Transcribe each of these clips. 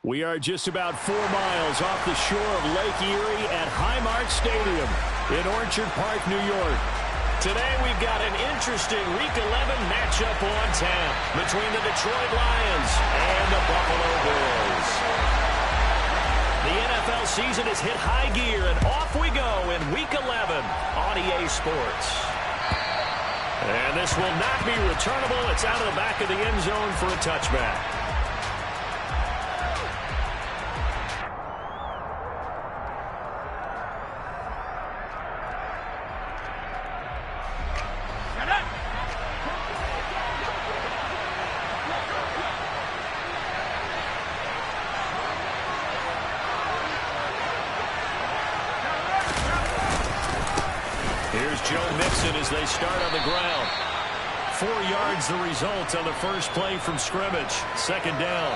We are just about 4 miles off the shore of Lake Erie at Highmark Stadium in Orchard Park, New York. Today we've got an interesting Week 11 matchup on tap between the Detroit Lions and the Buffalo Bills. The NFL season has hit high gear, and off we go in Week 11 on EA Sports. And this will not be returnable. It's out of the back of the end zone for a touchback. As they start on the ground. 4 yards the result on the first play from scrimmage. Second down.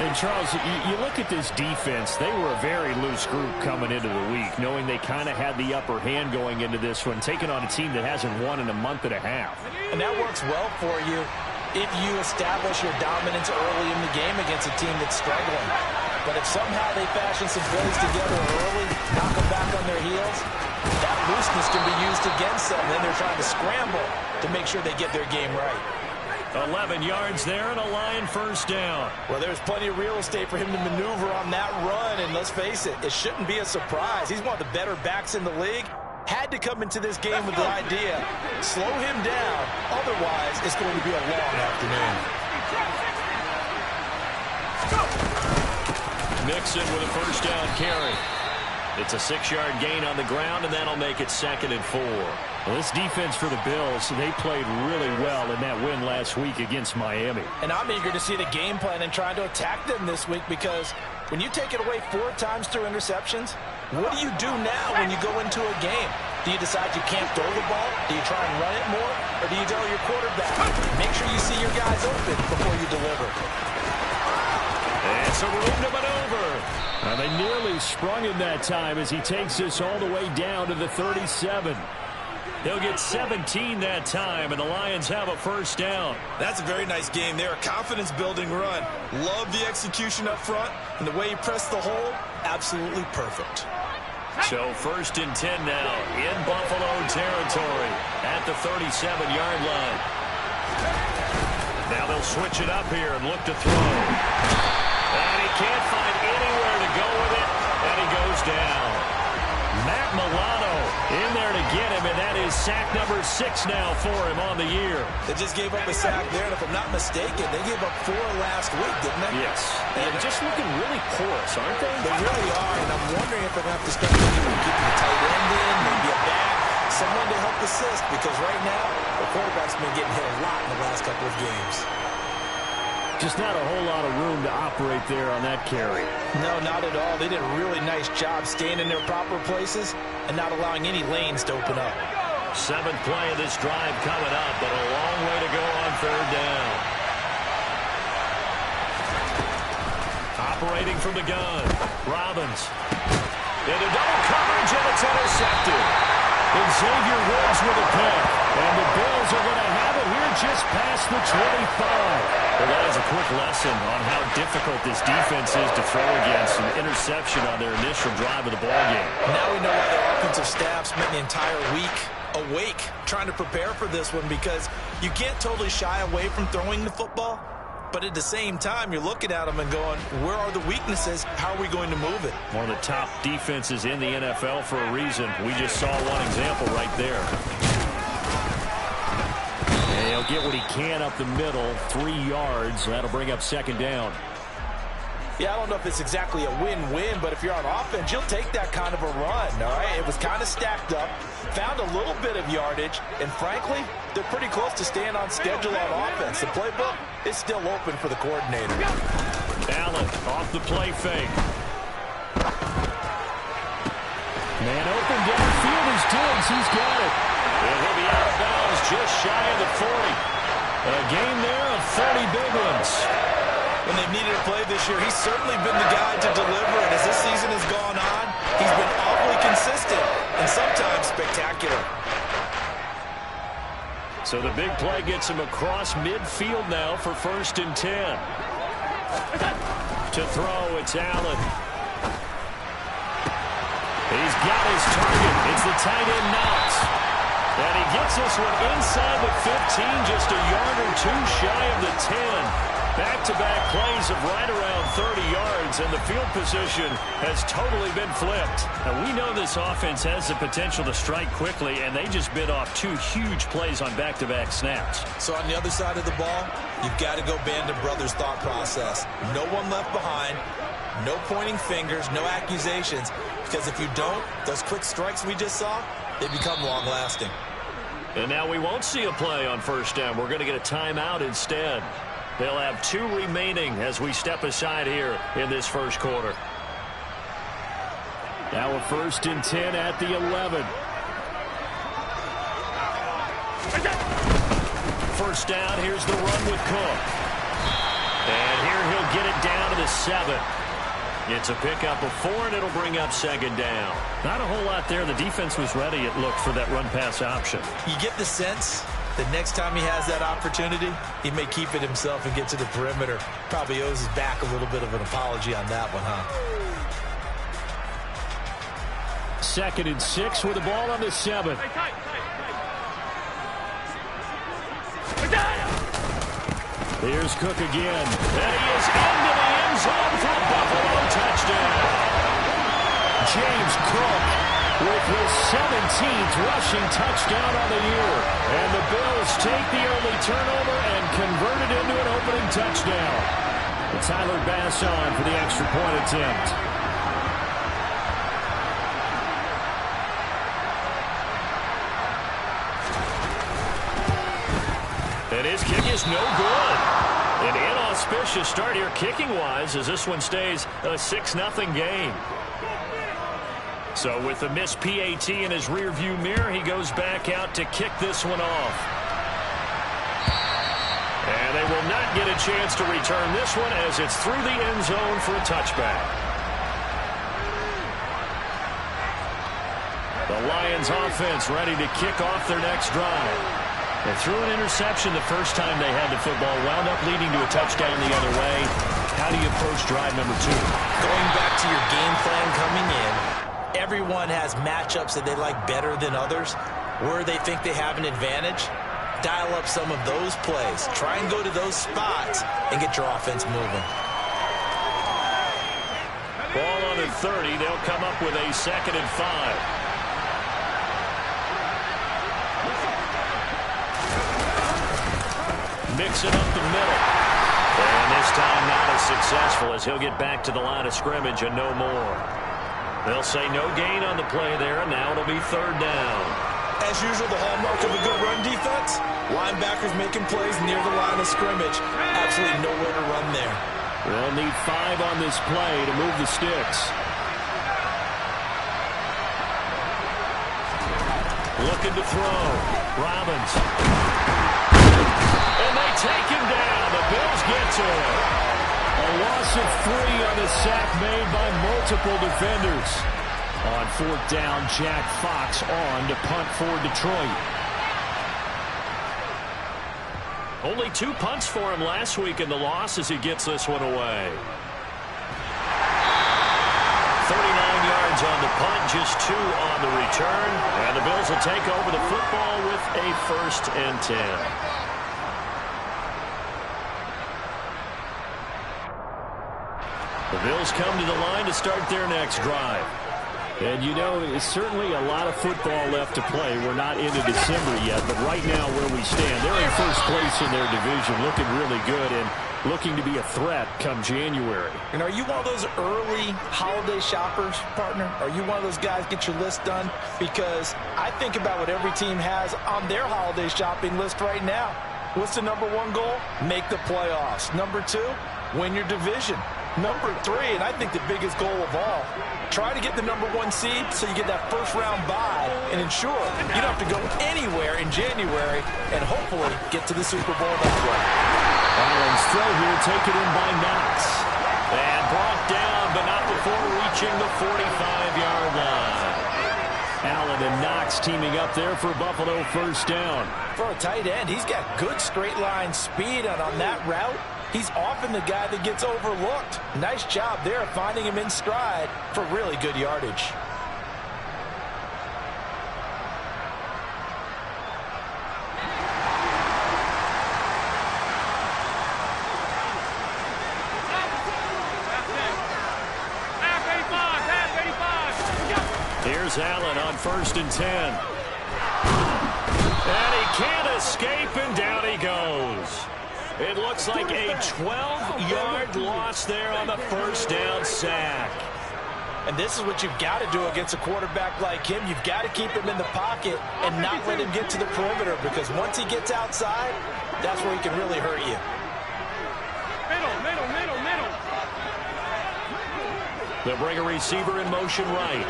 And Charles, you look at this defense, they were a very loose group coming into the week, knowing they kind of had the upper hand going into this one, taking on a team that hasn't won in a month and a half. And that works well for you if you establish your dominance early in the game against a team that's struggling. But if somehow they fashion some plays together early, knock them back on their heels, that looseness can be used against them. Then they're trying to scramble to make sure they get their game right. 11 yards there and a Lion first down. Well, there's plenty of real estate for him to maneuver on that run. And let's face it, it shouldn't be a surprise. He's one of the better backs in the league. Had to come into this game with the idea, slow him down. Otherwise, it's going to be a long afternoon. Mixon with a first down carry. It's a 6-yard gain on the ground, and that'll make it 2nd and 4. Well, this defense for the Bills, they played really well in that win last week against Miami. And I'm eager to see the game plan and trying to attack them this week, because when you take it away 4 times through interceptions, what do you do now when you go into a game? Do you decide you can't throw the ball? Do you try and run it more? Or do you tell your quarterback, make sure you see your guys open before you deliver? It's a room to maneuver. Now they nearly sprung him that time as he takes this all the way down to the 37. They'll get 17 that time, and the Lions have a first down. That's a very nice game there. A confidence-building run. Love the execution up front, and the way he pressed the hole, absolutely perfect. So 1st and 10 now in Buffalo territory at the 37-yard line. Now they'll switch it up here and look to throw. And he can't find anywhere to go with it, and he goes down. Matt Milano in there to get him, and that is sack number 6 now for him on the year. They just gave up a sack there, and if I'm not mistaken, they gave up 4 last week, didn't they? Yes. And just looking really porous, aren't they? They really are, and I'm wondering if they're going to have to start keeping the tight end in, maybe a back, someone to help assist, because right now, the quarterback's been getting hit a lot in the last couple of games. Just not a whole lot of room to operate there on that carry. No, not at all. They did a really nice job staying in their proper places and not allowing any lanes to open up. 7th play of this drive coming up, but a long way to go on 3rd down. Operating from the gun, Robbins. Into double coverage, and it's intercepted. And Xavier Woods with a pick. And the Bills are going to have it here just past the 25. Well, that is a quick lesson on how difficult this defense is to throw against. An interception on their initial drive of the ballgame. Now we know why their offensive staff spent the entire week awake trying to prepare for this one, because you can't totally shy away from throwing the football. But at the same time, you're looking at them and going, where are the weaknesses? How are we going to move it? One of the top defenses in the NFL for a reason. We just saw one example right there. And he'll get what he can up the middle, 3 yards. That'll bring up 2nd down. Yeah, I don't know if it's exactly a win-win, but if you're on offense, you'll take that kind of a run, all right? It was kind of stacked up, found a little bit of yardage, and frankly, they're pretty close to staying on schedule on offense. The playbook is still open for the coordinator. Allen off the play fake. Man open downfield is Diggs. He's got it. And he'll be out of bounds just shy of the 40. A game there of 30 big ones. When they've needed a play this year, he's certainly been the guy to deliver. And as this season has gone on, he's been awfully consistent and sometimes spectacular. So the big play gets him across midfield now for 1st and 10. To throw, it's Allen. He's got his target. It's the tight end Knox. And he gets this one inside the 15, just a yard or two shy of the 10. Back-to-back plays of right around 30 yards, and the field position has totally been flipped. Now, we know this offense has the potential to strike quickly, and they just bit off two huge plays on back-to-back snaps. So on the other side of the ball, you've got to go Band of Brothers thought process. No one left behind, no pointing fingers, no accusations, because if you don't, those quick strikes we just saw, they become long-lasting. And now we won't see a play on first down. We're going to get a timeout instead. They'll have 2 remaining as we step aside here in this first quarter. Now a 1st and 10 at the 11. First down, here's the run with Cook. And here he'll get it down to the 7. It's a pickup of 4, and it'll bring up 2nd down. Not a whole lot there. The defense was ready, it looked, for that run-pass option. You get the sense that next time he has that opportunity, he may keep it himself and get to the perimeter. Probably owes his back a little bit of an apology on that one, huh? 2nd and 6 with the ball on the 7. Here's Cook again. And he is into the end zone for a Buffalo touchdown. James Cook with his 17th rushing touchdown on the year. And the Bills take the early turnover and convert it into an opening touchdown. And Tyler Bass on for the extra point attempt. And his kick is no good. An inauspicious start here kicking-wise as this one stays a 6-0 game. So with the missed PAT in his rearview mirror, he goes back out to kick this one off. And they will not get a chance to return this one as it's through the end zone for a touchback. The Lions offense ready to kick off their next drive. They threw an interception the first time they had the football, wound up leading to a touchdown the other way. How do you approach drive number 2? Going back to your game plan coming in, everyone has matchups that they like better than others. Where they think they have an advantage, dial up some of those plays. Try and go to those spots and get your offense moving. Ball on the 30. They'll come up with a 2nd and 5. Mixing up the middle. And this time not as successful as he'll get back to the line of scrimmage and no more. They'll say no gain on the play there, and now it'll be 3rd down. As usual, the hallmark of a good run defense, linebackers making plays near the line of scrimmage. Absolutely nowhere to run there. They'll need 5 on this play to move the sticks. Looking to throw. Robbins. And they take him down. The Bills get to him. A loss of 3 on the sack made by multiple defenders. On 4th down, Jack Fox on to punt for Detroit. Only 2 punts for him last week in the loss as he gets this one away. 39 yards on the punt, just 2 on the return. And the Bills will take over the football with a 1st and 10. The Bills come to the line to start their next drive. And you know, it's certainly a lot of football left to play. We're not into December yet, but right now where we stand, they're in first place in their division, looking really good and looking to be a threat come January. And are you one of those early holiday shoppers, partner? Are you one of those guys get your list done? Because I think about what every team has on their holiday shopping list right now. What's the number 1 goal? Make the playoffs. Number 2, win your division. Number 3, and I think the biggest goal of all, try to get the number 1 seed so you get that first-round bye and ensure you don't have to go anywhere in January and hopefully get to the Super Bowl that way. Allen's throw here taken in by Knox. And brought down, but not before reaching the 45-yard line. Allen and Knox teaming up there for Buffalo 1st down. For a tight end, he's got good straight-line speed, and on that route, He's often the guy that gets overlooked. Nice job there finding him in stride for really good yardage. Here's Allen on 1st and 10. And he can't escape, and down he goes. It looks like a 12-yard loss there on the first down sack. And this is what you've got to do against a quarterback like him. You've got to keep him in the pocket and not let him get to the perimeter, because once he gets outside, that's where he can really hurt you. Middle. They'll bring a receiver in motion right.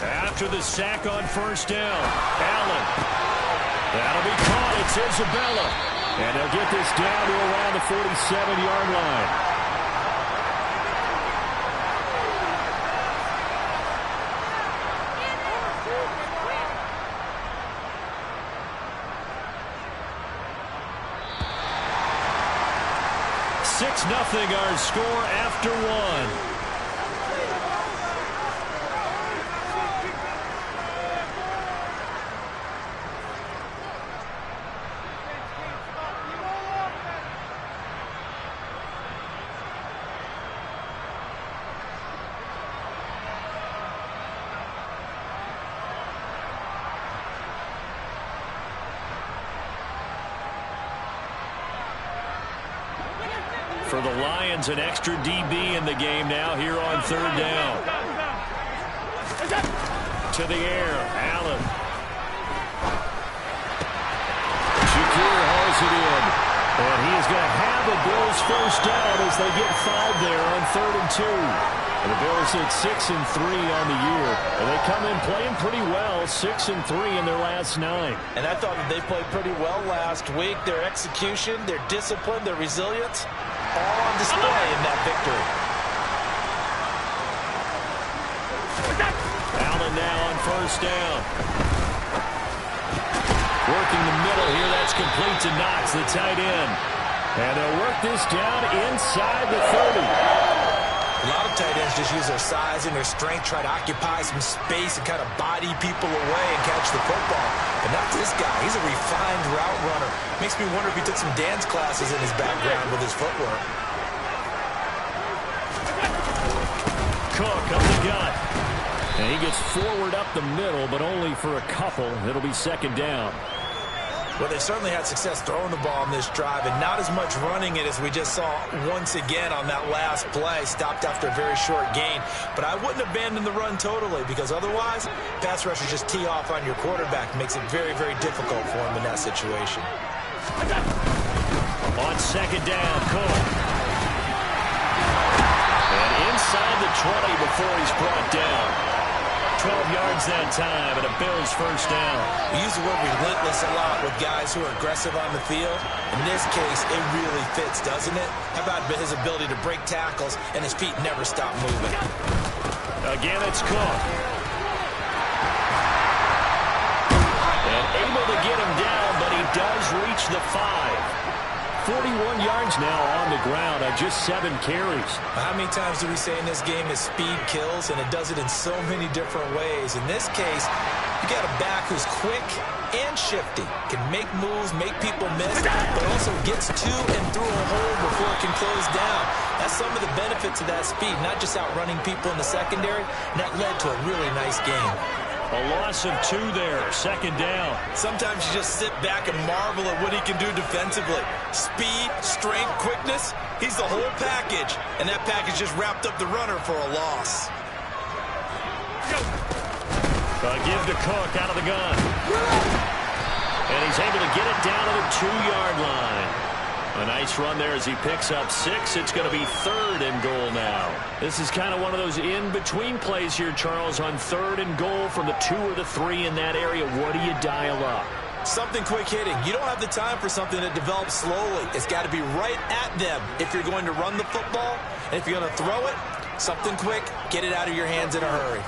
After the sack on 1st down, Allen. That'll be caught. It's Isabella. And they'll get this down to around the 47-yard line. Six 0 our score after one. For the Lions, an extra DB in the game now here on 3rd down. To the air, Allen. Shakir hauls it in. And he is going to have the Bills 1st down as they get 5 there on 3rd and 2. And the Bills hit 6 and 3 on the year. And they come in playing pretty well, 6 and 3 in their last 9. And I thought that they played pretty well last week. Their execution, their discipline, their resilience, all on display in that victory. Allen now on 1st down. Working the middle here. That's complete to Knox, the tight end. And they'll work this down inside the 30. A lot of tight ends just use their size and their strength, try to occupy some space and kind of body people away and catch the football. But not this guy. He's a refined route runner. Makes me wonder if he took some dance classes in his background with his footwork. Cook up the gut. And he gets forward up the middle, but only for a couple. It'll be 2nd down. Well, they certainly had success throwing the ball on this drive, and not as much running it as we just saw once again on that last play. Stopped after a very short gain. But I wouldn't abandon the run totally, because otherwise, pass rushers just tee off on your quarterback. Makes it very, very difficult for him in that situation. On 2nd down, Cook. And inside the 20 before he's brought down. 12 yards that time, and a Bills 1st down. We use the word relentless a lot with guys who are aggressive on the field. In this case, it really fits, doesn't it? How about his ability to break tackles and his feet never stop moving? Again, it's Cook. And able to get him down, but he does reach the 5. 41 yards now on the ground on just 7 carries. How many times do we say in this game is speed kills, and it does it in so many different ways. In this case, you got a back who's quick and shifty, can make moves, make people miss, but also gets to and through a hole before it can close down. That's some of the benefits of that speed, not just outrunning people in the secondary, and that led to a really nice game. A loss of 2 there, 2nd down. Sometimes you just sit back and marvel at what he can do defensively. Speed, strength, quickness, he's the whole package. And that package just wrapped up the runner for a loss. Give to Cook out of the gun. And he's able to get it down to the 2-yard line. A nice run there as he picks up 6. It's going to be 3rd and goal now. This is kind of one of those in-between plays here, Charles, on 3rd and goal from the 2 or the 3 in that area. What do you dial up? Something quick hitting. You don't have the time for something that develops slowly. It's got to be right at them if you're going to run the football. And if you're going to throw it, something quick, get it out of your hands in a hurry.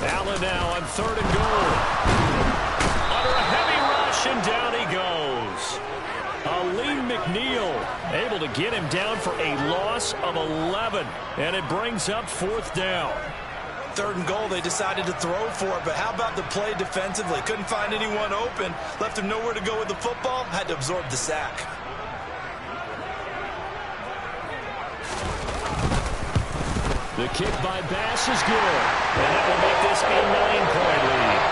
Allen now on 3rd and goal. Under a heavy rush, and down he goes. Aleem McNeil able to get him down for a loss of 11. And it brings up 4th down. 3rd and goal, they decided to throw for it, but how about the play defensively? Couldn't find anyone open, left him nowhere to go with the football, had to absorb the sack. The kick by Bass is good, and that will make this a 9-point lead.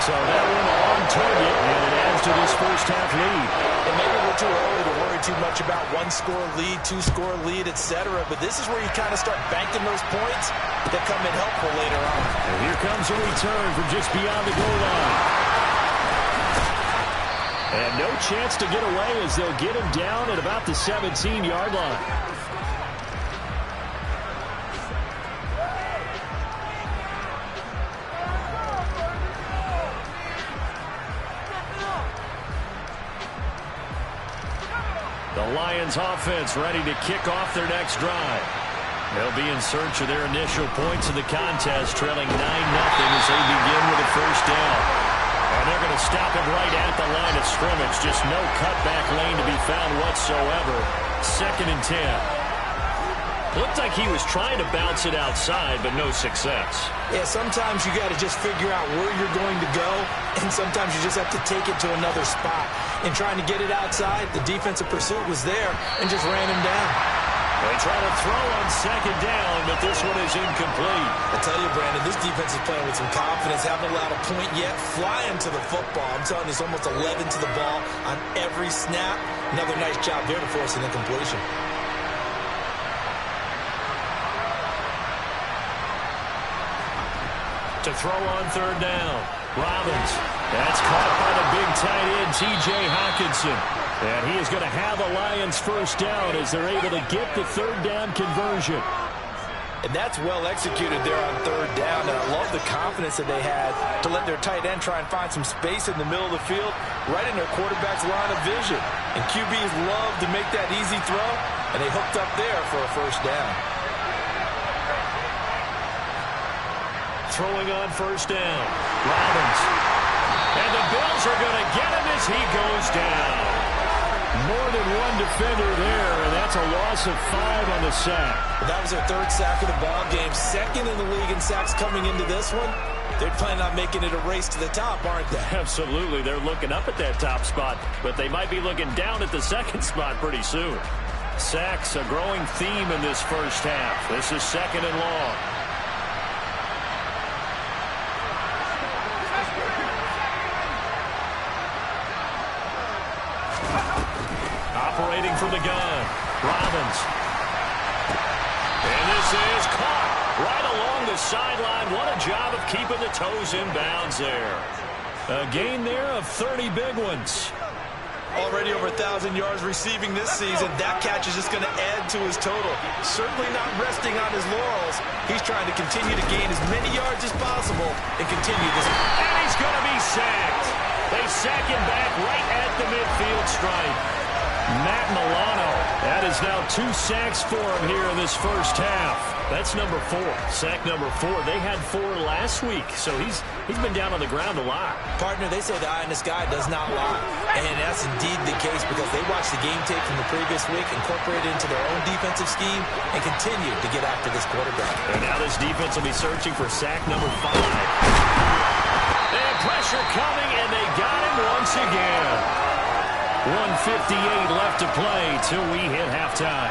So that one on target, and it adds to this first half lead. And maybe we're too early to worry too much about 1-score lead, 2-score lead, etc. But this is where you kind of start banking those points that come in helpful later on. And here comes a return from just beyond the goal line. And no chance to get away as they'll get him down at about the 17-yard line. The Lions offense ready to kick off their next drive. They'll be in search of their initial points in the contest, trailing 9-0 as they begin with a first down. And they're going to stop it right at the line of scrimmage. Just no cutback lane to be found whatsoever. 2nd and 10. Looked like he was trying to bounce it outside, but no success. Yeah, sometimes you got to just figure out where you're going to go, and sometimes you just have to take it to another spot. In trying to get it outside, the defensive pursuit was there and just ran him down. They try to throw on 2nd down, but this one is incomplete. I tell you, Brandon, this defense is playing with some confidence. Haven't allowed a point yet. Flying to the football. I'm telling you, it's almost 11 to the ball on every snap. Another nice job there to force an incompletion. To throw on 3rd down. Robbins. That's caught by the big tight end, T.J. Hockenson. And he is going to have the Lions first down as they're able to get the 3rd down conversion. And that's well executed there on 3rd down. And I love the confidence that they had to let their tight end try and find some space in the middle of the field, right in their quarterback's line of vision. And QBs love to make that easy throw, and they hooked up there for a first down. Throwing on 1st down. Robbins. And the Bills are going to get him as he goes down. More than one defender there, and that's a loss of 5 on the sack. That was their 3rd sack of the ball game. 2nd in the league in sacks coming into this one. They're planning on making it a race to the top, aren't they? Absolutely. They're looking up at that top spot, but they might be looking down at the 2nd spot pretty soon. Sacks, a growing theme in this first half. This is 2nd and long. Operating from the gun, Robbins. And this is caught right along the sideline. What a job of keeping the toes in bounds there. A gain there of 30 big ones. Already over 1,000 yards receiving this season. That catch is just going to add to his total. Certainly not resting on his laurels. He's trying to continue to gain as many yards as possible and continue this. And he's going to be sacked. They sack him back right at the midfield stripe. Matt Milano. That is now 2 sacks for him here in this first half. That's number 4. Sack number 4. They had 4 last week, so he's been down on the ground a lot. Partner, they say the eye in the sky does not lie. And that's indeed the case because they watched the game tape from the previous week, incorporated it into their own defensive scheme, and continued to get after this quarterback. And now this defense will be searching for sack number 5. And pressure coming, and they got him once again. 1:58 left to play till we hit halftime.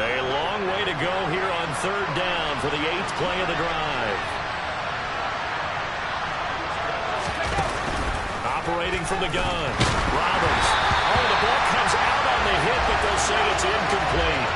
A long way to go here on 3rd down for the 8th play of the drive. Operating from the gun, Robbins. Oh, the ball comes out on the hit, but they'll say it's incomplete.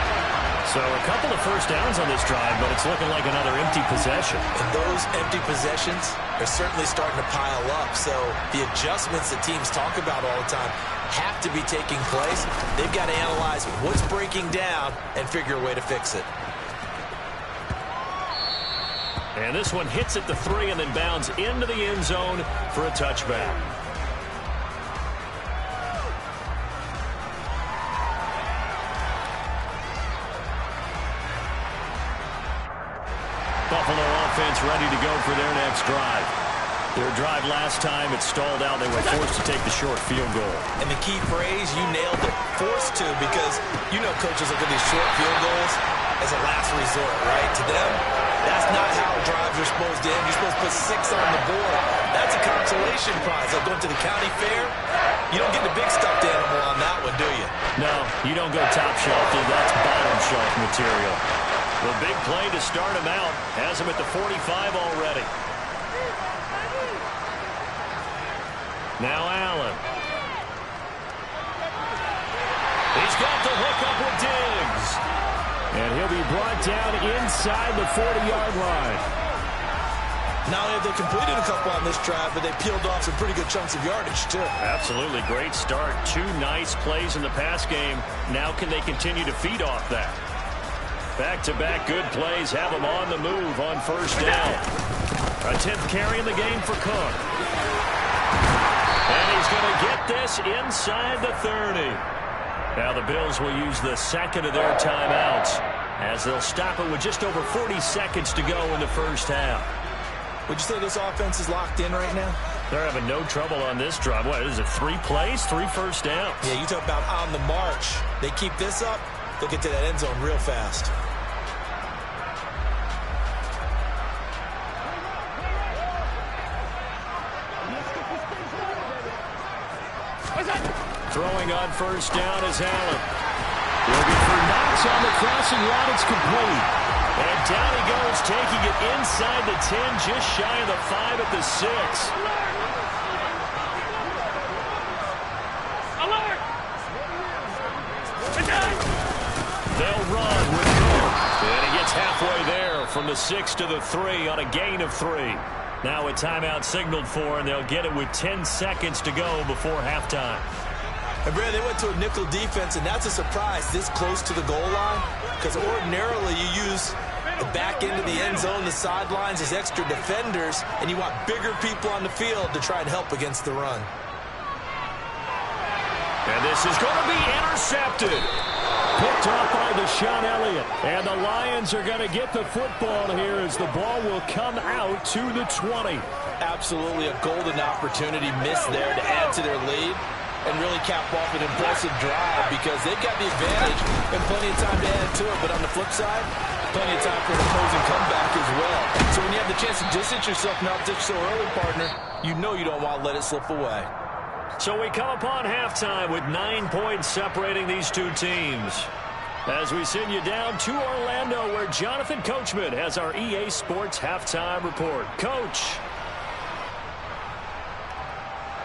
So a couple of first downs on this drive, but it's looking like another empty possession. And those empty possessions are certainly starting to pile up. So the adjustments that teams talk about all the time have to be taking place. They've got to analyze what's breaking down and figure a way to fix it. And this one hits at the 3 and then bounds into the end zone for a touchback. Buffalo offense ready to go for their next drive. Their drive last time, it stalled out. They were forced to take the short field goal. And the key phrase, you nailed it, forced to, because you know coaches look at these short field goals as a last resort, right? To them, that's not how drives are supposed to end. You're supposed to put 6 on the board. That's a consolation prize. Like going to the county fair, you don't get the big stuffed animal on that one, do you? No, you don't go top shelf, dude. That's bottom shelf material. The big play to start him out has him at the 45 already. Now Allen. He's got the hook up with Diggs. And he'll be brought down inside the 40-yard line. Not only have they completed a couple on this drive, but they peeled off some pretty good chunks of yardage, too. Absolutely. Great start. 2 nice plays in the pass game. Now can they continue to feed off that? Back-to-back good plays have them on the move on first down. A 10th carry in the game for Cook. And he's going to get this inside the 30. Now the Bills will use the second of their timeouts as they'll stop it with just over 40 seconds to go in the first half. Would you say this offense is locked in right now? They're having no trouble on this drive. What is it, 3 plays, 3 first downs? Yeah, you talk about on the march. They keep this up, they'll get to that end zone real fast. Throwing on first down is Allen. Looking for Knox on the crossing route. It's complete. And down he goes, taking it inside the 10, just shy of the 5 at the 6. They'll run with Cook. And he gets halfway there from the 6 to the 3 on a gain of 3. Now a timeout signaled for, and they'll get it with 10 seconds to go before halftime. And Brad, they went to a nickel defense, and that's a surprise this close to the goal line, because ordinarily you use the back end of the end zone, the sidelines as extra defenders, and you want bigger people on the field to try and help against the run. And this is going to be intercepted. Picked off by Deshaun Elliott. And the Lions are going to get the football here as the ball will come out to the 20. Absolutely a golden opportunity missed there to add to their lead and really cap off an impressive drive, because they've got the advantage and plenty of time to add to it. But on the flip side, plenty of time for an opposing comeback as well. So when you have the chance to distance yourself from opposition so early, partner, you know you don't want to let it slip away. So we come upon halftime with 9 points separating these two teams. As we send you down to Orlando, where Jonathan Coachman has our EA Sports halftime report. Coach.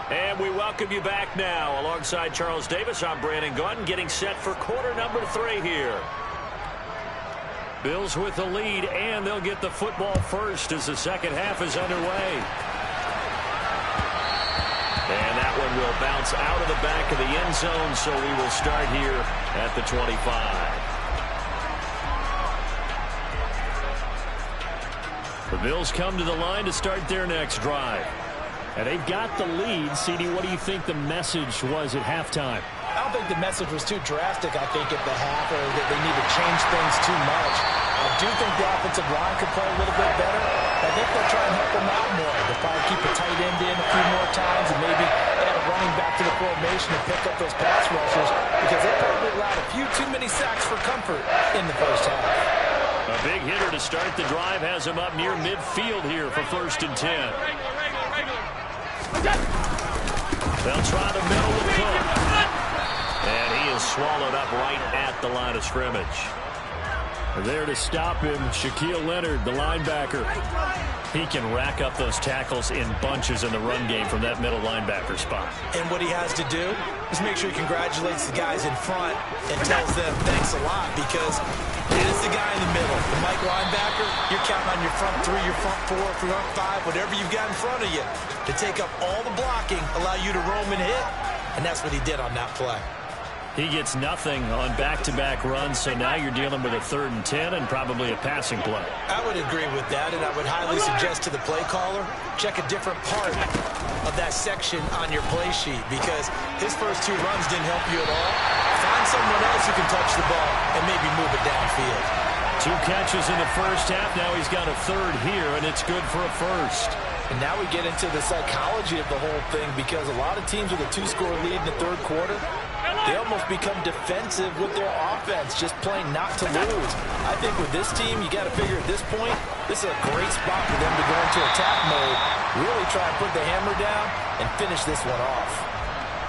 And we welcome you back now. Alongside Charles Davis, I'm Brandon Gaudin, getting set for quarter number 3 here. Bills with the lead, and they'll get the football first as the second half is underway. And that one will bounce out of the back of the end zone, so we will start here at the 25. The Bills come to the line to start their next drive. And they've got the lead. CD, what do you think the message was at halftime? I don't think the message was too drastic, I think, at the half, or that they need to change things too much. I do think the offensive line could play a little bit better. I think they'll try and help them out more. They'll probably keep a tight end in a few more times and maybe add a running back to the formation and pick up those pass rushers, because they probably allowed a few too many sacks for comfort in the first half. A big hitter to start the drive has him up near midfield here for 1st and 10. They'll try the middle with Cook. And he is swallowed up right at the line of scrimmage. There to stop him, Shaquille Leonard, the linebacker. He can rack up those tackles in bunches in the run game from that middle linebacker spot. And what he has to do is make sure he congratulates the guys in front and tells them thanks a lot, because it's the guy in the middle, the Mike linebacker. You're counting on your front 3, your front 4, front 5, whatever you've got in front of you to take up all the blocking, allow you to roam and hit. And that's what he did on that play. He gets nothing on back-to-back runs, so now you're dealing with a 3rd and 10 and probably a passing play. I would agree with that, and I would highly suggest to the play caller, check a different part of that section on your play sheet, because his first 2 runs didn't help you at all. Find someone else who can touch the ball and maybe move it downfield. 2 catches in the first half. Now he's got a third here, and it's good for a first. And now we get into the psychology of the whole thing, because a lot of teams with a 2-score lead in the third quarter, they almost become defensive with their offense, just playing not to lose. I think with this team, you got to figure at this point, this is a great spot for them to go into attack mode, really try and put the hammer down and finish this one off.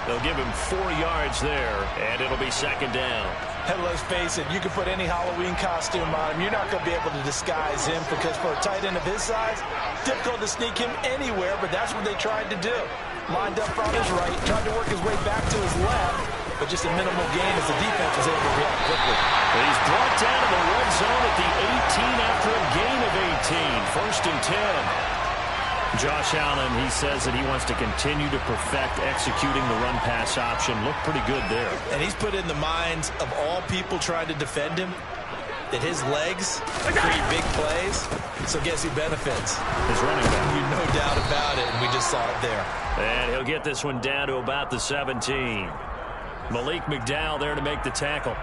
They'll give him 4 yards there, and it'll be second down. And let's face it, you can put any Halloween costume on him. You're not going to be able to disguise him, because for a tight end of his size, difficult to sneak him anywhere, but that's what they tried to do. Lined up on his right, tried to work his way back to his left, but just a minimal gain as the defense was able to react quickly. He's brought down to the red zone at the 18 after a gain of 18. First and 10. Josh Allen, he says that he wants to continue to perfect executing the run-pass option. Looked pretty good there. And he's put in the minds of all people trying to defend him that his legs create big plays. So guess who benefits? His running back. You no doubt about it, and we just saw it there. And he'll get this one down to about the 17. Malik McDowell there to make the tackle.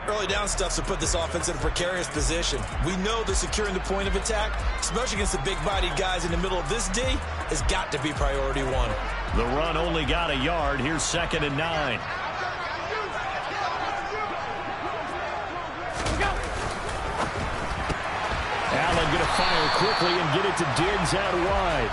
Early down stuff to put this offense in a precarious position. We know that securing the point of attack, especially against the big-bodied guys in the middle of this D, has got to be priority one. The run only got a yard. Here's 2nd and 9. Allen going to fire quickly and get it to Diggs out wide.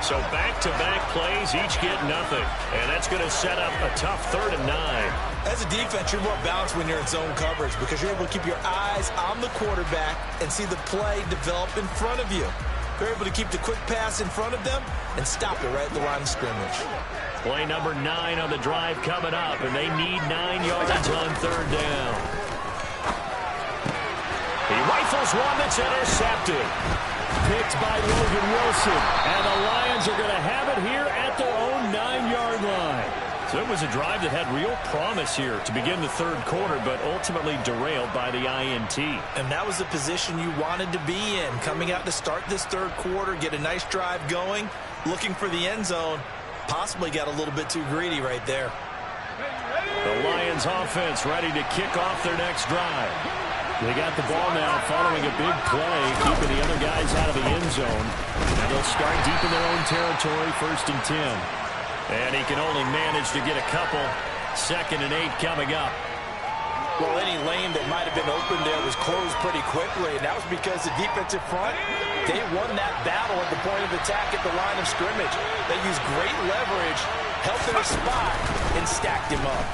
So back-to-back plays, each get nothing. And that's going to set up a tough 3rd and 9. As a defense, you're more balanced when you're in zone coverage, because you're able to keep your eyes on the quarterback and see the play develop in front of you. You're able to keep the quick pass in front of them and stop it right at the line of scrimmage. Play number 9 on the drive coming up, and they need 9 yards on 3rd down. He rifles one that's intercepted. Picked by Logan Wilson. And the Lions are going to have it here at their own 9-yard line. So it was a drive that had real promise here to begin the third quarter, but ultimately derailed by the INT. And that was the position you wanted to be in, coming out to start this third quarter, get a nice drive going, looking for the end zone. Possibly got a little bit too greedy right there. The Lions offense ready to kick off their next drive. They got the ball now following a big play, keeping the other guys out of the end zone. And they'll start deep in their own territory, 1st and 10. And he can only manage to get a couple. 2nd and 8 coming up. Well, any lane that might have been open there was closed pretty quickly, and that was because the defensive front, they won that battle at the point of attack at the line of scrimmage. They used great leverage, held their spot, and stacked him up.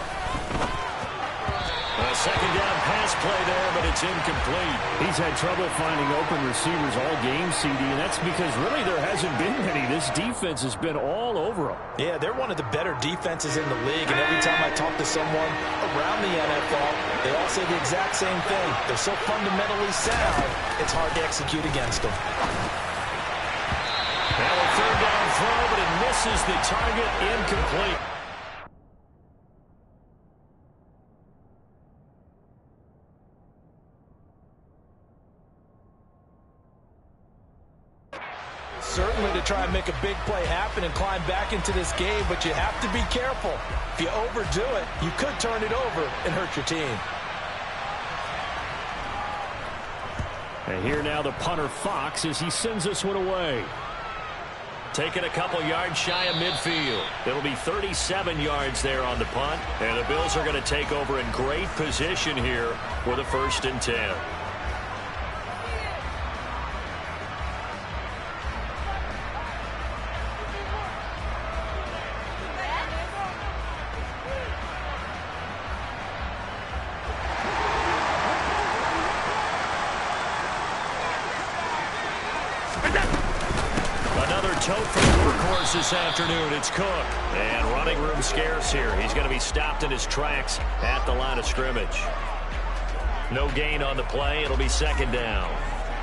A 2nd down pass play there, but it's incomplete. He's had trouble finding open receivers all game, CD, and that's because really there hasn't been many. This defense has been all over them. Yeah, they're one of the better defenses in the league, and every time I talk to someone around the NFL, they all say the exact same thing. They're so fundamentally sound, it's hard to execute against them. Now a 3rd down throw, but it misses the target, incomplete. Certainly to try and make a big play happen and climb back into this game, but you have to be careful. If you overdo it, you could turn it over and hurt your team. And here now the punter Fox as he sends this one away. Taking a couple yards shy of midfield. It'll be 37 yards there on the punt. And the Bills are going to take over in great position here for the 1st and 10. This afternoon, it's Cook. And running room scarce here. He's going to be stopped in his tracks at the line of scrimmage. No gain on the play. It'll be 2nd down.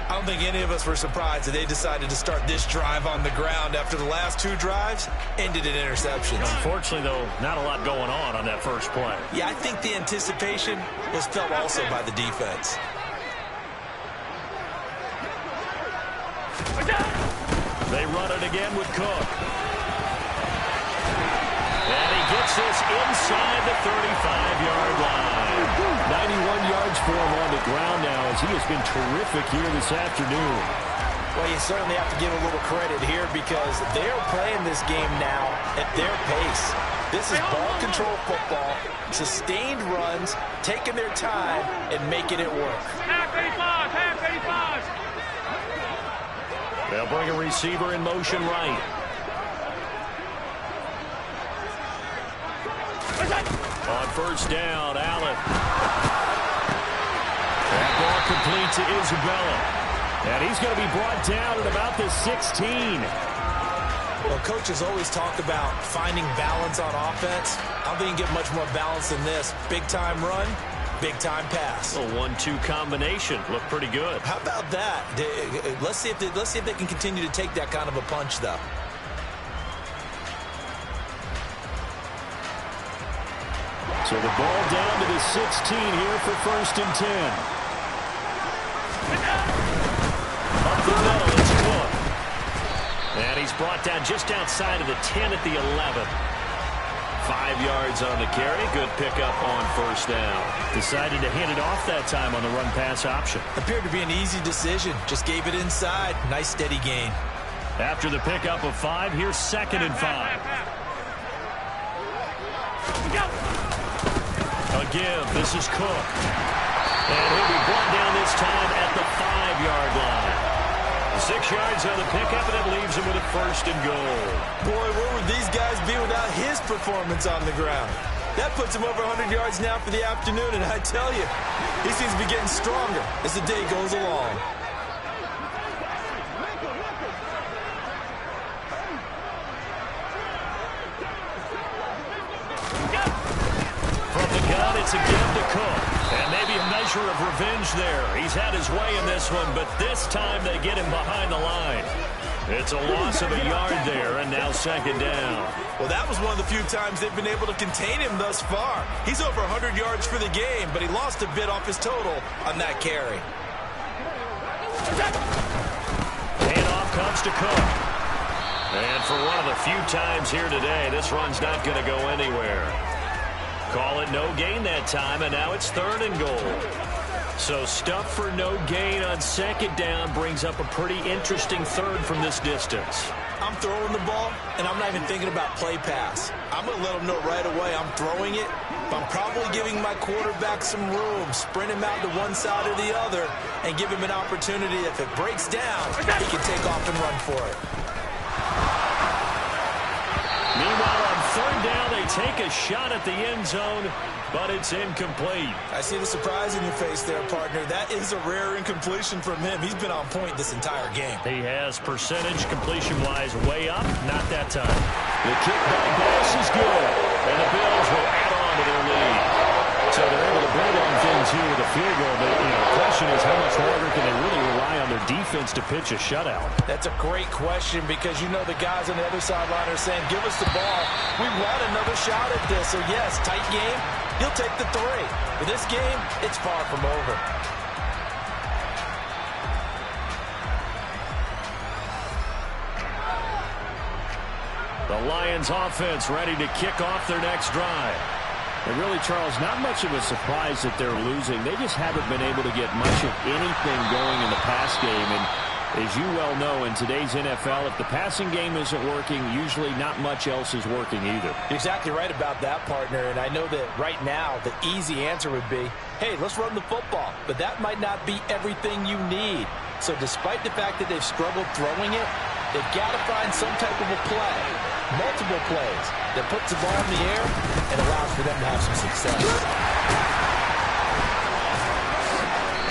I don't think any of us were surprised that they decided to start this drive on the ground after the last 2 drives ended in interceptions. Unfortunately, though, not a lot going on that first play. Yeah, I think the anticipation was felt also by the defense. They run it again with Cook. And he gets this inside the 35-yard line. 91 yards for him on the ground now as he has been terrific here this afternoon. Well, you certainly have to give a little credit here because they're playing this game now at their pace. This is ball control football, sustained runs, taking their time, and making it work. Half 85, half 85. They'll bring a receiver in motion right. On first down, Allen. That ball complete to Isabella. And he's going to be brought down at about the 16. Well, coaches always talk about finding balance on offense. I don't think you can get much more balance than this. Big-time run, big-time pass. A 1-2 combination. Looked pretty good. How about that? Let's see if they can continue to take that kind of a punch, though. So the ball down to the 16 here for 1st and 10. Up the middle, it's Cook. And he's brought down just outside of the 10 at the 11. 5 yards on the carry. Good pickup on first down. Decided to hand it off that time on the run-pass option. Appeared to be an easy decision. Just gave it inside. Nice, steady gain. After the pickup of 5, here's 2nd and 5. Again, this is Cook. And he'll be brought down this time at the 5-yard line. 6 yards on the pickup, and it leaves him with a 1st and goal. Boy, where would these guys be without his performance on the ground? That puts him over 100 yards now for the afternoon, and I tell you, he seems to be getting stronger as the day goes along. From the gun, it's again to Cook. And maybe a measure of revenge there. He's had his way in this one, but this time they get him behind the line. It's a loss of a yard there, and now 2nd down. Well, that was one of the few times they've been able to contain him thus far. He's over 100 yards for the game, but he lost a bit off his total on that carry. Handoff comes to Cook. And for one of the few times here today, this run's not going to go anywhere. Call it no gain that time, and now it's 3rd and goal. So stuff for no gain on 2nd down brings up a pretty interesting 3rd from this distance. I'm throwing the ball, and I'm not even thinking about play pass. I'm going to let him know right away I'm throwing it, but I'm probably giving my quarterback some room, sprint him out to one side or the other, and give him an opportunity. If it breaks down, he can take off and run for it. Meanwhile, on 3rd down, they take a shot at the end zone, but it's incomplete. I see the surprise in your face there, partner. That is a rare incompletion from him. He's been on point this entire game. He has percentage completion-wise way up. Not that time. The kick by Bass is good, and the Bills will add on to their lead. So they're able to build on things here with a field goal, but the question is how much longer can they really rely on their defense to pitch a shutout? That's a great question because you know the guys on the other sideline are saying, give us the ball. We want another shot at this. So, yes, tight game. He'll take the 3. But this game, it's far from over. The Lions offense ready to kick off their next drive. And really, Charles, not much of a surprise that they're losing. They just haven't been able to get much of anything going in the pass game. And as you well know, in today's NFL, if the passing game isn't working, usually not much else is working either. You're exactly right about that, partner. And I know that right now the easy answer would be, hey, let's run the football. But that might not be everything you need. So despite the fact that they've struggled throwing it, they've got to find some type of a play, multiple plays, that puts the ball in the air and allows for them to have some success.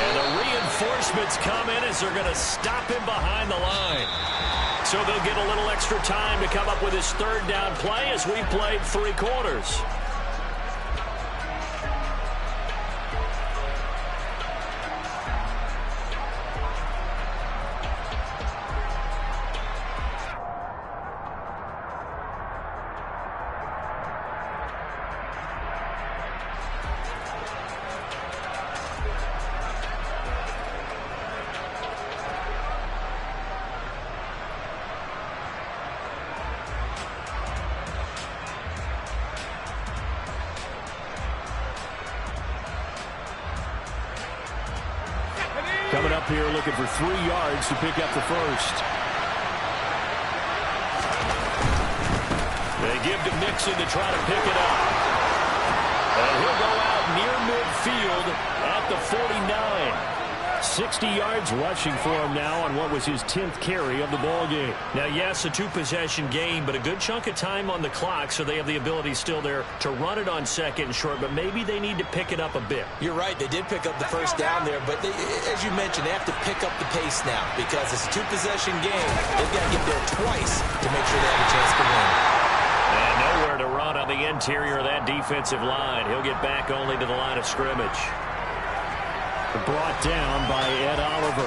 And the reinforcements come in as they're going to stop him behind the line. So they'll get a little extra time to come up with his 3rd down play as we played 3 quarters. up here looking for 3 yards to pick up the first. They give to Mixon to try to pick it up. And he'll go out near midfield at the 49. 60 yards rushing for him now on what was his 10th carry of the ball game. Now, yes, a 2-possession game, but a good chunk of time on the clock, so they have the ability still there to run it on second and short, but maybe they need to pick it up a bit. You're right. They did pick up the first down there, but as you mentioned, they have to pick up the pace now because it's a 2-possession game. They've got to get there twice to make sure they have a chance to win. And nowhere to run on the interior of that defensive line. He'll get back only to the line of scrimmage. Brought down by Ed Oliver.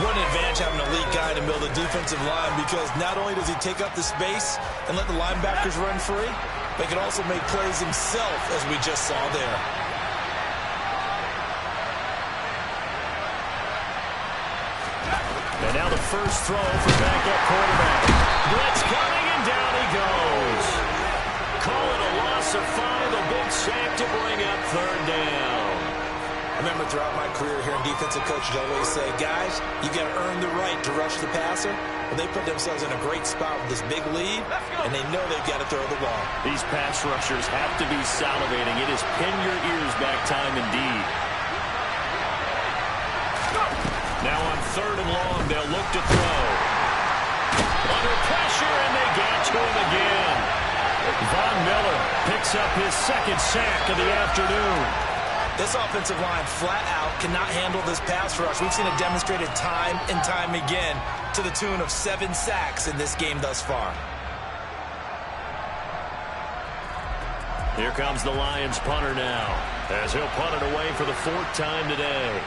What an advantage having an elite guy in the middle of the defensive line because not only does he take up the space and let the linebackers run free, but he can also make plays himself, as we just saw there. And now the first throw for backup quarterback. Blitz coming, and down he goes. Call it a loss of 5, a big sack to bring up third down. I remember throughout my career here in defensive coaches, I always say, guys, you got to earn the right to rush the passer. But they put themselves in a great spot with this big lead, and they know they've got to throw the ball. These pass rushers have to be salivating. It is pin your ears back time indeed. Now on third and long, they'll look to throw. Under pressure, and they get to him again. Von Miller picks up his second sack of the afternoon. This offensive line flat out cannot handle this pass rush. We've seen it demonstrated time and time again to the tune of 7 sacks in this game thus far. Here comes the Lions punter now as he'll punt it away for the 4th time today.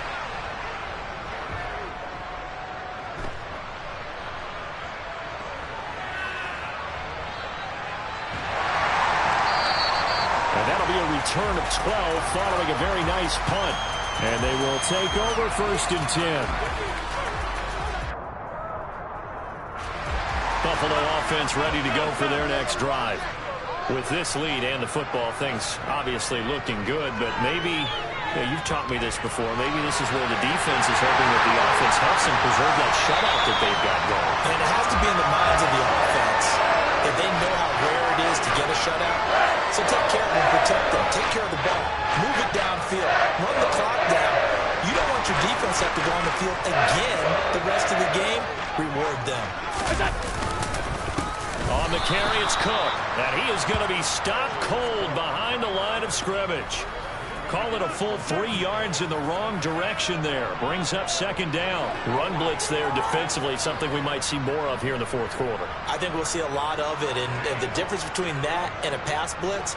Return of 12 following a very nice punt. And they will take over 1st and 10. Buffalo offense ready to go for their next drive. With this lead and the football, things obviously looking good, but maybe, you've taught me this before, maybe this is where the defense is hoping that the offense helps them preserve that shutout that they've got going. And it has to be in the minds of the offense that they know how rare it is to get a shutout. So take care of them, protect them, take care of the ball, move it downfield, run the clock down. You don't want your defense to have to go on the field again the rest of the game. Reward them. On the carry, it's Cook, and he is going to be stopped cold behind the line of scrimmage. Call it a full 3 yards in the wrong direction there. Brings up 2nd down. Run blitz there defensively, something we might see more of here in the 4th quarter. I think we'll see a lot of it, and the difference between that and a pass blitz,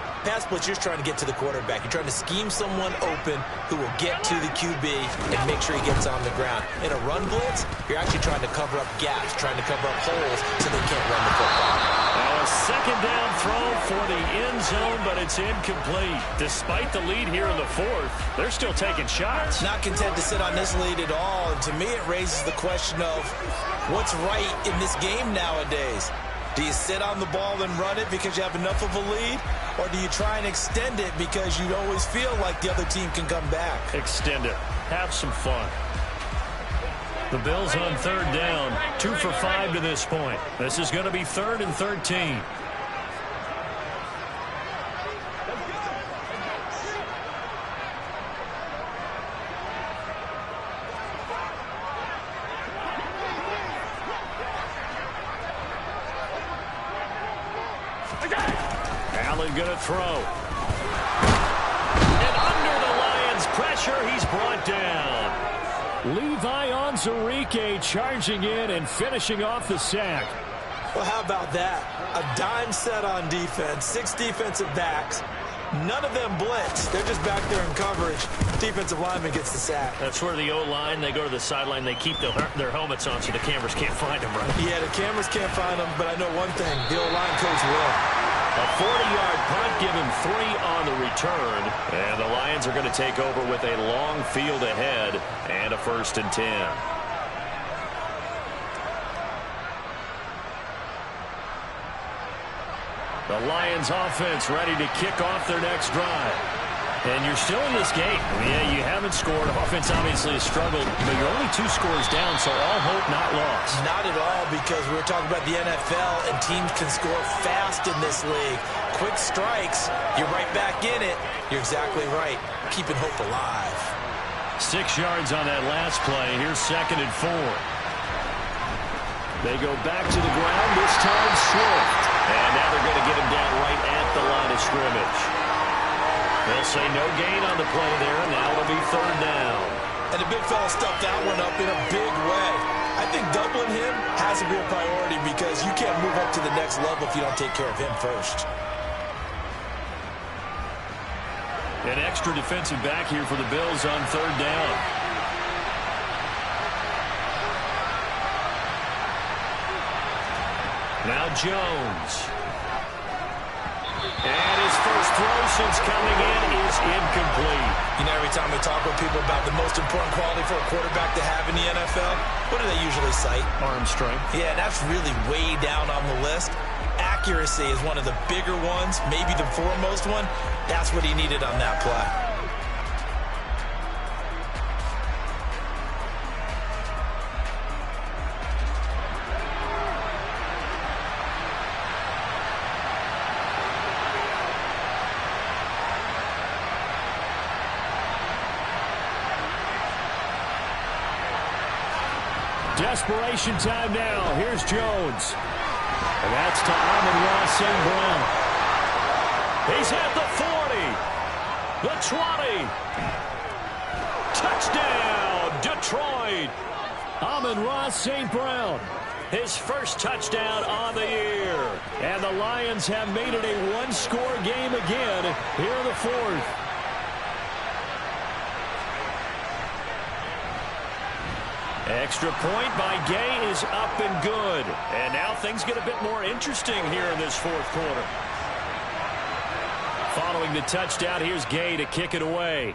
you're just trying to get to the quarterback. You're trying to scheme someone open who will get to the QB and make sure he gets on the ground. In a run blitz, you're actually trying to cover up gaps, trying to cover up holes so they can't run the football. Now a 2nd down throw for the end zone, but it's incomplete. Despite the lead here in the 4th, they're still taking shots. Not content to sit on this lead at all, and to me it raises the question of what's right in this game nowadays. Do you sit on the ball and run it because you have enough of a lead, or do you try and extend it because you always feel like the other team can come back? Extend it. Have some fun. The Bills on 3rd down, 2 for 5 to this point. This is going to be 3rd and 13. Allen going to throw. And under the Lions' pressure, he's brought down. Levi Onwuzurike charging in and finishing off the sack. Well, how about that? A dime set on defense, 6 defensive backs. None of them blitz. They're just back there in coverage. Defensive lineman gets the sack. That's where the O-line, they go to the sideline, they keep their helmets on so the cameras can't find them, right? Yeah, the cameras can't find them, but I know one thing. The O-line coach will. A 40-yard punt, give him 3 on the return. And the Lions are going to take over with a long field ahead and a 1st and 10. The Lions offense ready to kick off their next drive. And you're still in this game. Yeah, you haven't scored. Offense obviously has struggled, but you're only 2 scores down, so all hope not lost. Not at all, because we were talking about the NFL, and teams can score fast in this league. Quick strikes, you're right back in it. You're exactly right. Keeping hope alive. 6 yards on that last play. Here's 2nd and 4. They go back to the ground, this time Swift. And now they're going to get him down right at the line of scrimmage. They'll say no gain on the play there, and now it'll be 3rd down. And the big fella stuffed that one up in a big way. I think doubling him has to be a priority because you can't move up to the next level if you don't take care of him first. An extra defensive back here for the Bills on 3rd down. Now Jones. And his first throw since coming in is incomplete. You know, every time we talk with people about the most important quality for a quarterback to have in the NFL, what do they usually cite? Arm strength. Yeah, that's really way down on the list. Accuracy is one of the bigger ones, maybe the foremost one. That's what he needed on that play. Desperation time now. Here's Jones. And that's to Amon-Ra St. Brown. He's at the 40. The 20. Touchdown, Detroit. Amon-Ra St. Brown. His first touchdown on the year. And the Lions have made it a 1-score game again here in the 4th. Extra point by Gay is up and good. And now things get a bit more interesting here in this 4th quarter. Following the touchdown, here's Gay to kick it away.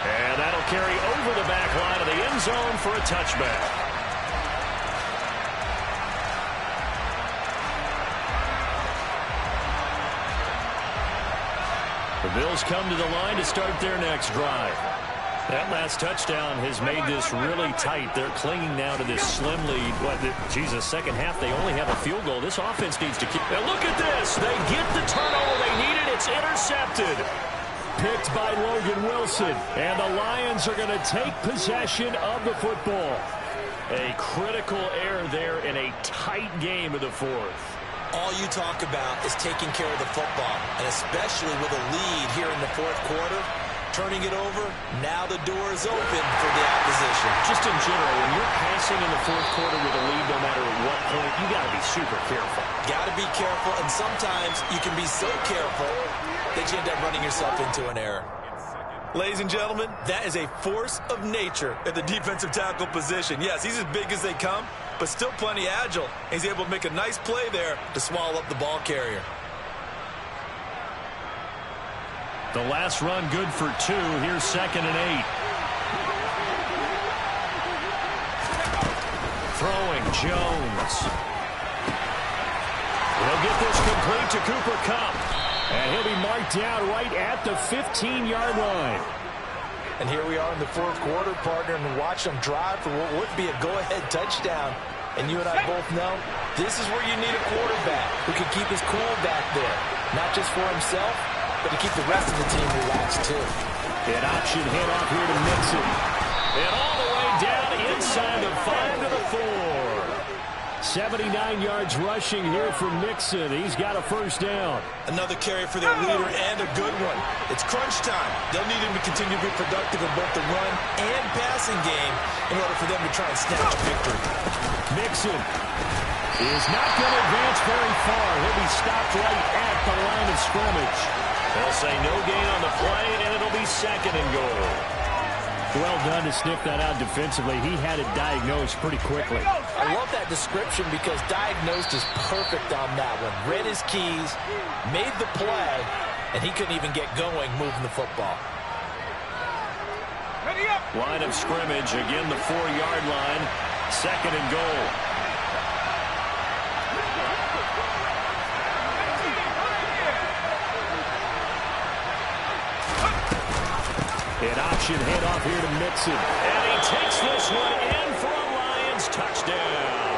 And that'll carry over the back line of the end zone for a touchback. The Bills come to the line to start their next drive. That last touchdown has made this really tight. They're clinging now to this slim lead. Jesus, second half, they only have a field goal. This offense needs to keep. And look at this. They get the turnover they needed. It's intercepted. Picked by Logan Wilson. And the Lions are going to take possession of the football. A critical error there in a tight game of the 4th. All you talk about is taking care of the football, and especially with a lead here in the 4th quarter, turning it over, now the door is open for the opposition. Just in general, when you're passing in the 4th quarter with a lead, no matter at what point, you got to be super careful. Got to be careful, and sometimes you can be so careful that you end up running yourself into an error. Ladies and gentlemen, that is a force of nature at the defensive tackle position. Yes, he's as big as they come, but still plenty agile. He's able to make a nice play there to swallow up the ball carrier. The last run good for 2. Here's 2nd and 8. Throwing Jones. He'll get this complete to Cooper Kupp. And he'll be marked down right at the 15-yard line. And here we are in the 4th quarter, partner, and watch them drive for what would be a go-ahead touchdown. And you and I both know this is where you need a quarterback who can keep his cool back there. Not just for himself, but to keep the rest of the team relaxed, too. An option handoff here to Mixon. And all the way down inside the 5 to the 4. 79 yards rushing here from Mixon. He's got a first down. Another carry for their leader and a good one. It's crunch time. They'll need him to continue to be productive in both the run and passing game in order for them to try and snatch a victory. Mixon is not going to advance very far. He'll be stopped right at the line of scrimmage. They'll say no gain on the play, and it'll be 2nd and goal. Well done to sniff that out defensively. He had it diagnosed pretty quickly. I love that description because diagnosed is perfect on that one. Read his keys, made the play, and he couldn't even get going moving the football. Line of scrimmage, again the 4-yard line, 2nd and goal. option handoff here to Mixon. And he takes this one in for a Lions touchdown.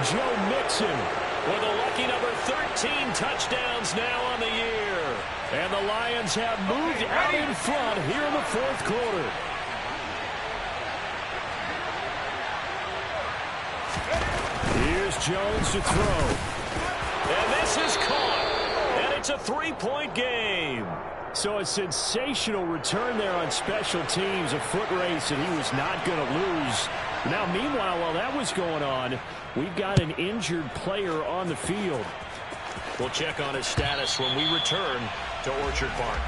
Joe Mixon with a lucky number 13 touchdowns now on the year. And the Lions have moved out in front here in the fourth quarter. Here's Jones to throw. And this is caught. And it's a 3-point game. So a sensational return there on special teams. A foot race that he was not going to lose. Now, meanwhile, while that was going on, we've got an injured player on the field. We'll check on his status when we return to Orchard Park.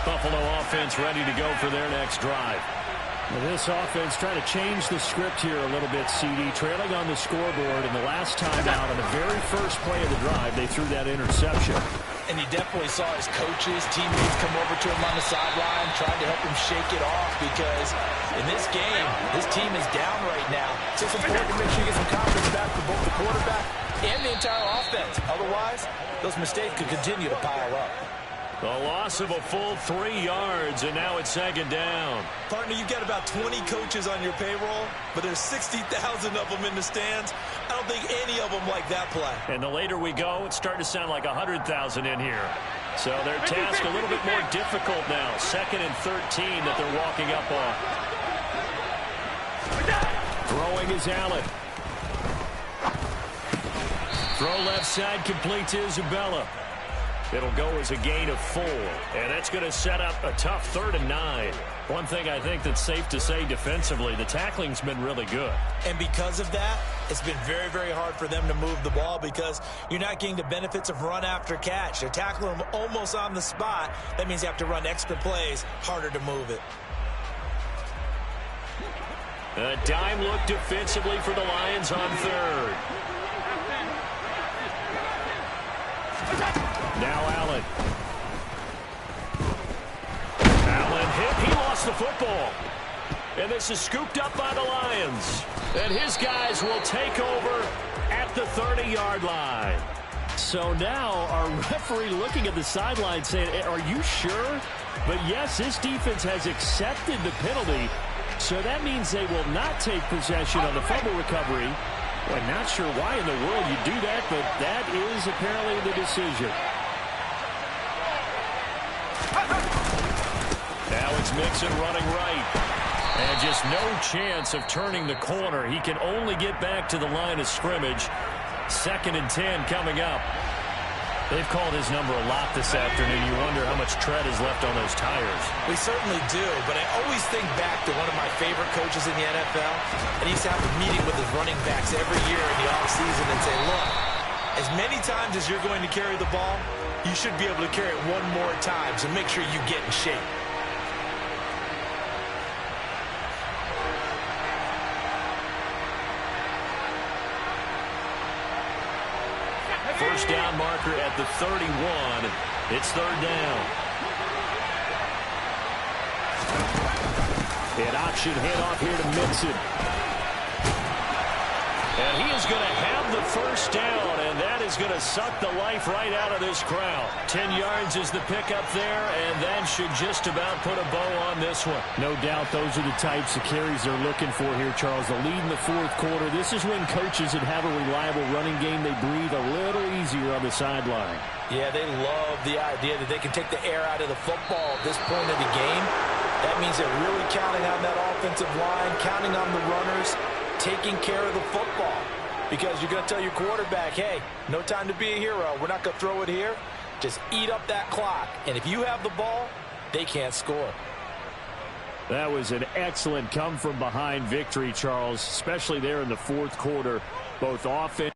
Buffalo offense ready to go for their next drive. Well, this offense trying to change the script here a little bit, CD. Trailing on the scoreboard, and the last time out on the very first play of the drive, they threw that interception. And he definitely saw his coaches, teammates come over to him on the sideline, trying to help him shake it off, because in this game, this team is down right now. So it's important to make sure you get some confidence back for both the quarterback and the entire offense. Otherwise, those mistakes could continue to pile up. A loss of a full 3 yards, and now it's second down. Partner, you've got about 20 coaches on your payroll, but there's 60,000 of them in the stands. I don't think any of them like that play. And the later we go, it's starting to sound like 100,000 in here. So their task a little bit more difficult now. 2nd and 13 that they're walking up on. Throwing is Allen. Throw left side, complete to Isabella. It'll go as a gain of 4, and that's going to set up a tough 3rd and 9. One thing I think that's safe to say defensively, the tackling's been really good. And because of that, it's been very, very hard for them to move the ball because you're not getting the benefits of run after catch. They're tackling them almost on the spot. That means you have to run extra plays, harder to move it. A dime look defensively for the Lions on 3rd. Now Allen. Allen hit. He lost the football. And this is scooped up by the Lions. And his guys will take over at the 30-yard line. So now our referee looking at the sideline saying, are you sure? But yes, this defense has accepted the penalty. So that means they will not take possession on the fumble recovery. Well, I'm not sure why in the world you do that, but that is apparently the decision. Alex Mixon running right. And just no chance of turning the corner. He can only get back to the line of scrimmage. 2nd and 10 coming up. They've called his number a lot this afternoon. You wonder how much tread is left on those tires. We certainly do, but I always think back to one of my favorite coaches in the NFL, and he used to have a meeting with his running backs every year in the offseason and say, look, as many times as you're going to carry the ball, you should be able to carry it one more time, so make sure you get in shape. First down marker at the 31. It's 3rd down. An option handoff here to Mixon. And he is going to have the first down, and that is going to suck the life right out of this crowd. 10 yards is the pickup there, and that should just about put a bow on this one. No doubt those are the types of carries they're looking for here, Charles. The lead in the fourth quarter. This is when coaches that have a reliable running game, they breathe a little easier on the sideline. Yeah, they love the idea that they can take the air out of the football at this point of the game. That means they're really counting on that offensive line, counting on the runners, taking care of the football, because you're going to tell your quarterback, hey, no time to be a hero. We're not going to throw it here. Just eat up that clock. And if you have the ball, they can't score. That was an excellent come-from-behind victory, Charles, especially there in the fourth quarter, both offense